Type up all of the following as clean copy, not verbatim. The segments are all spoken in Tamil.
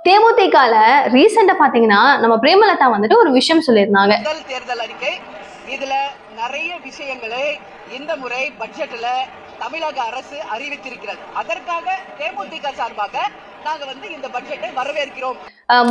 தேமுதிகல ரீசெண்டா பாத்தீங்கன்னா நம்ம பிரேமலதா வந்துட்டு ஒரு விஷயம் சொல்லியிருந்தாங்க. முதல் தேர்தல் அறிக்கை இதுல நிறைய விஷயங்களை இந்த முறை பட்ஜெட்ல தமிழக அரசு அறிவித்திருக்கிறது. அதற்காக தேமுதிக சார்பாக நாங்க இந்த பட்ஜெட்டை வரவேற்கிறோம்.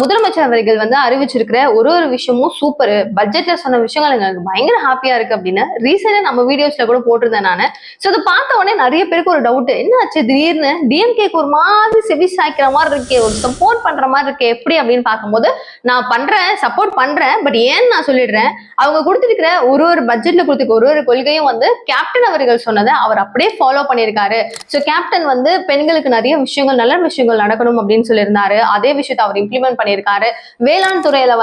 முதலமைச்சர் அவர்கள் அறிவிச்சிருக்கிற ஒரு விஷயமும் சூப்பர், பட்ஜெட்ல சொன்ன விஷயங்கள் எனக்கு பயங்கர ஹாப்பியா இருக்கு அப்படின்னு ரீசெண்டா நம்ம வீடியோஸ்ல கூட போட்டிருந்தேன் நானு. சோ அதை பார்த்த உடனே நிறைய பேருக்கு ஒரு டவுட், என்ன ஆச்சு திடீர்னு டிஎம்கேக்கு ஒரு மாதிரி செவி சாய்க்கிற மாதிரி இருக்கே, ஒரு சப்போர்ட் பண்ற மாதிரி இருக்கே எப்படி அப்படின்னு பார்க்கும்போது, நான் பண்றேன், சப்போர்ட் பண்றேன், பட் ஏன்னு நான் சொல்லிடுறேன். அவங்க கொடுத்திருக்கிற ஒரு பட்ஜெட்ல கொடுத்துருக்க ஒரு கொள்கையும் கேப்டன் அவர்கள் சொன்னதை அவர் அப்படியே ஃபாலோ பண்ணியிருக்காரு. சோ கேப்டன் பெண்களுக்கு நிறைய விஷயங்கள், நல்ல விஷயங்கள் நடக்கணும் அப்படின்னு சொல்லியிருந்தாரு. அதே விஷயத்தை அவர் இம்ப்ளிமெண்ட் பண்ணியிருக்காரு. வேளாண் துறையில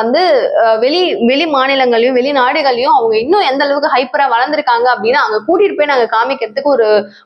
வெளி மாநிலங்களையும் வெளிநாடுகளையும் அவங்க இன்னும் எந்த அளவுக்கு ஹைப்பரா வளர்ந்துருக்காங்க அப்படின்னு அங்க கூட்டிட்டு போய் நாங்க காமிக்கிறதுக்கு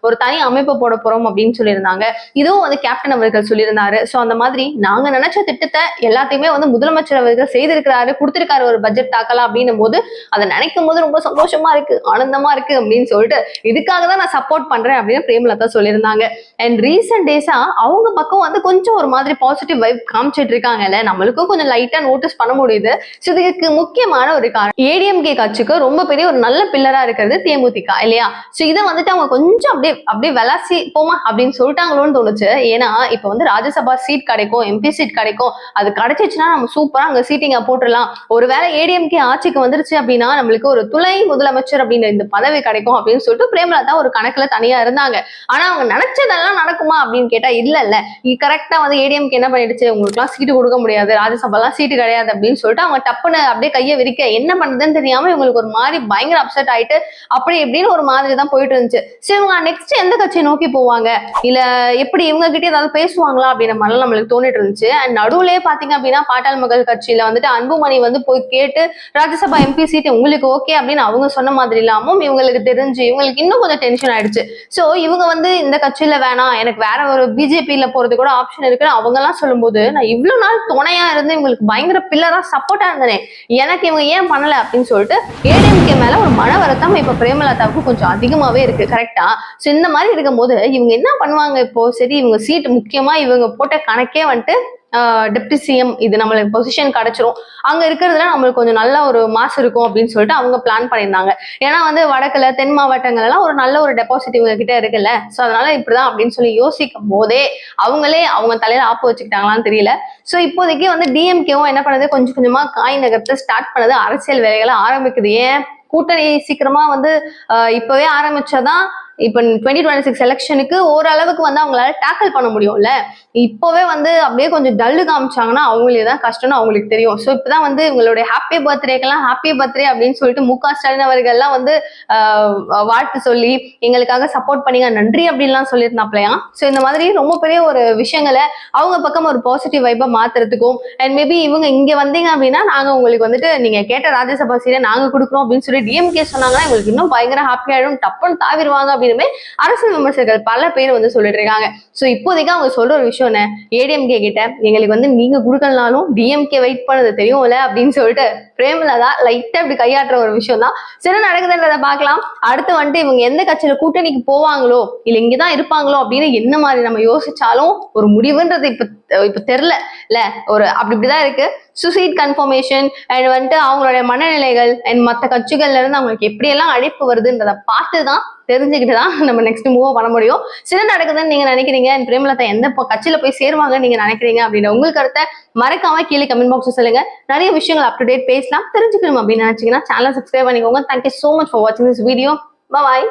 ஒரு தனி அமைப்பு போட போறோம் அப்படின்னு சொல்லியிருந்தாங்க. இதுவும் கேப்டன் அவர்கள் சொல்லியிருந்தாரு. சோ அந்த மாதிரி நாங்க நினைச்ச திட்டத்தை எல்லாத்தையுமே முதலமைச்சர் அவர்கள் செய்திருக்கிறாரு, கொடுத்திருக்காரு ஒரு பட்ஜெட் தாக்கலாம் அப்படின்னும் போது அதை நினைக்கும் போது ரொம்ப சந்தோஷமா இருக்கு, ஆனந்தமா இருக்கு அப்படின்னு சொல்லிட்டு இதுக்காக தான் நான் சப்போர்ட் பண்றேன் அப்படின்னு பிரேமலதா சொல்லியிருந்தாங்க. அண்ட் ரீசெண்ட் டேஸா அவங்க பக்கம் கொஞ்சம் ஒரு மாதிரி பாசிட்டிவ் வைப் காமிச்சிட்டு இருக்காங்கல்ல, நம்மளுக்கும் கொஞ்சம் லைட்டா நோட்டீஸ் பண்ண முடியுது. சோ இதுக்கு முக்கியமான ஒரு காரணம் ஏடிஎம்கே கட்சிக்கு ரொம்ப பெரிய ஒரு நல்ல பில்லரா இருக்கிறது தேமுதிக இல்லையா. சோ இதை அவங்க கொஞ்சம் அப்படியே விளாசி போமா அப்படின்னு சொல்லிட்டாங்களோன்னு தோணுச்சு. ஏன்னா இப்ப ராஜ்யசபா சீட் கிடைக்கும், எம்பி சீட் கிடைக்கும், அது கிடைச்சிச்சுன்னா நம்ம சூப்பரா அங்க சீட்டிங்க போட்டுடலாம். ஒருவேளை ஏடிஎம்கே ஆட்சிக்கு வந்துருச்சு அப்படின்னா நம்மளுக்கு ஒரு துணை முதலமைச்சர் அப்படின்ற இந்த பதவி கிடைக்கும் அப்படின்னு சொல்லிட்டு பிரேமலதா ஒரு கணக்குல தனியா இருந்தாங்க. ஆனா அவங்க நினைச்சதெல்லாம் நடக்குமா அப்படின்னு கேட்டா இல்ல கரெக்டா ஏடிஎம்கே என்ன பண்ணிடுச்சு, உங்களுக்கு எல்லாம் சீட்டு கொடுக்க முடியாது, ராஜ்யசபாலாம் சீட்டு கிடையாது அப்படின்னு சொல்லிட்டு அவங்க டப்புன்னு அப்படியே கையை விரிக்க என்ன பண்றதுன்னு தெரியாம இவங்களுக்கு ஒரு மாதிரி பயங்கர அப்செட் ஆயிட்டு அப்படி எப்படின்னு ஒரு மாதிரி தான் போயிட்டு இருந்துச்சு. சரி இவங்க நெக்ஸ்ட் எந்த கட்சியை நோக்கி போவாங்க, இல்ல எப்படி இவங்க கிட்ட ஏதாவது பேசுவாங்களா அப்படின்ற மாதிரி நம்மளுக்கு தோணிட்டு இருந்துச்சு. அண்ட் நடுவுலயே பாத்தீங்க அப்படின்னா பாட்டாள் மக்கள் கட்சியில அன்புமணி போய் கேட்டு ராஜ்யசபா எம்பி சீட் உங்களுக்கு ஓகே அப்படின்னு அவங்க சொன்ன மாதிரி இல்லாமல் இவங்களுக்கு தெரிஞ்சு இவங்களுக்கு இன்னும் கொஞ்சம் டென்ஷன் ஆயிடுச்சு. சோ இவங்க இந்த கட்சியில வேணாம், எனக்கு வேற ஒரு பிஜேபியில போறது கூட ஆப்ஷன் இருக்குன்னு அவங்க எல்லாம் சொல்லும் போது, நான் இவ்வளவு நாள் துணையா இருந்து இவங்களுக்கு பயங்கர பில்லரா சப்போர்ட்டா இருந்தேன், எனக்கு இவங்க ஏன் பண்ணல அப்படின்னு சொல்லிட்டு ஏடிஎம்கே மேல ஒரு மன வருத்தம் இப்ப பிரேமலதாவுக்கு கொஞ்சம் அதிகமாவே இருக்கு. கரெக்டா? சோ இந்த மாதிரி இருக்கும் போது இவங்க என்ன பண்ணுவாங்க இப்போ, சரி இவங்க சீட் முக்கியமா இவங்க போட்ட கணக்கே டெப்டி சிஎம் இது நம்மளுக்கு பொசிஷன் கிடைச்சிரும், அங்க இருக்கிறதுல நம்மளுக்கு கொஞ்சம் நல்ல ஒரு மாசு இருக்கும் அப்படின்னு சொல்லிட்டு அவங்க பிளான் பண்ணியிருந்தாங்க. ஏன்னா வடக்குல தென் மாவட்டங்கள் எல்லாம் ஒரு நல்ல ஒரு டெபாசிட் இவங்க கிட்ட இருக்குல்ல. சோ அதனால இப்படிதான் அப்படின்னு சொல்லி யோசிக்கும் போதே அவங்களே அவங்க தலையில ஆப்பு வச்சுக்கிட்டாங்களான்னு தெரியல. சோ இப்போதைக்கு டிஎம்கேவும் என்ன பண்ணுது, கொஞ்சம் கொஞ்சமா காய் நகர்த்த ஸ்டார்ட் பண்ணது, அரசியல் வேலைகளை ஆரம்பிக்குது. ஏன் கூட்டணி சீக்கிரமா இப்பவே ஆரம்பிச்சாதான் இப்ப 2026 எலெக்ஷனுக்கு ஓரளவுக்கு அவங்களால டேக்கிள் பண்ண முடியும்ல. இப்பவே அப்படியே கொஞ்சம் டல்லு காமிச்சாங்கன்னா அவங்களே தான் கஷ்டம்னு அவங்களுக்கு தெரியும். சோ இப்பதான் இவங்களுடைய ஹாப்பி பர்த்டேக்கெல்லாம் ஹாப்பி பர்த்டே அப்படின்னு சொல்லிட்டு முக ஸ்டாலின் அவர்கள் எல்லாம் வாழ்த்து சொல்லி எங்களுக்காக சப்போர்ட் பண்ணீங்க நன்றி அப்படின்லாம் சொல்லியிருந்தாப்லையா. சோ இந்த மாதிரி ரொம்ப பெரிய ஒரு விஷயங்களை அவங்க பக்கம் ஒரு பாசிட்டிவ் வைப்பா மாத்துறதுக்கும், அண்ட் மேபி இவங்க இங்க வந்தீங்க அப்படின்னா நாங்க உங்களுக்கு நீங்க கேட்ட ராஜ்யசபா சீட்டை நாங்க கொடுக்குறோம் அப்படின்னு சொல்லி டிஎம்கே சொன்னாங்கன்னா எங்களுக்கு இன்னும் பயங்கர ஹாப்பி ஆயிடும், டப்புன்னு தாவிடுவாங்க அப்படின்னு அரசியல் விமர்சகர்கள் பல பேர் சொல்லிட்டு இருக்காங்க. சோ இப்போதைக்கு அவங்க சொல்ற ஒரு விஷயம் என்ன, ஏடிஎம்கே கிட்ட எங்களுக்கு நீங்க கொடுக்கலனாலும் டிஎம்கே வெயிட் பண்ணது தெரியும்ல அப்படின்னு சொல்லிட்டு பிரேமலதா லைட்டா இப்படி கையாட்டுற ஒரு விஷயம் தான். சரி நடக்குதுன்றதை பார்க்கலாம். அடுத்து இவங்க எந்த கட்சியில கூட்டணிக்கு போவாங்களோ இல்ல இங்கதான் இருப்பாங்களோ அப்படின்னு என்ன மாதிரி நம்ம யோசிச்சாலும் ஒரு முடிவுன்றது இப்ப தெரியல இல்ல, ஒரு இப்படிதான் இருக்கு. சூசைட் கன்ஃபர்மேஷன் அண்ட் அவங்களுடைய மனநிலைகள் அண்ட் மற்ற கட்சிகள்ல இருந்து அவங்களுக்கு எப்படியெல்லாம் அழைப்பு வருதுன்றதை பார்த்துதான் தெரிஞ்சுக்கிட்டுதான் நம்ம நெக்ஸ்ட் மூவ் பண்ண முடியும். சில நடக்குதுன்னு நீங்க நினைக்கிறீங்க, பிரேமலதா எந்த கட்சியில போய் சேருவாங்க நீங்க நினைக்கிறீங்க அப்படின்னு உங்களுக்கு கருத்தை மறக்காம கீழே கமெண்ட் பாக்ஸ் சொல்லுங்க. நிறைய விஷயங்கள் அப் டு டேட் பேசலாம், தெரிஞ்சுக்கணும் அப்படின்னு நினைச்சீங்கன்னா சேனல் சப்ஸ்கிரைப் பண்ணிக்கோங்க. தேங்க்யூ சோ மச் ஃபார் வாட்சிங் திஸ் வீடியோ. பாய்.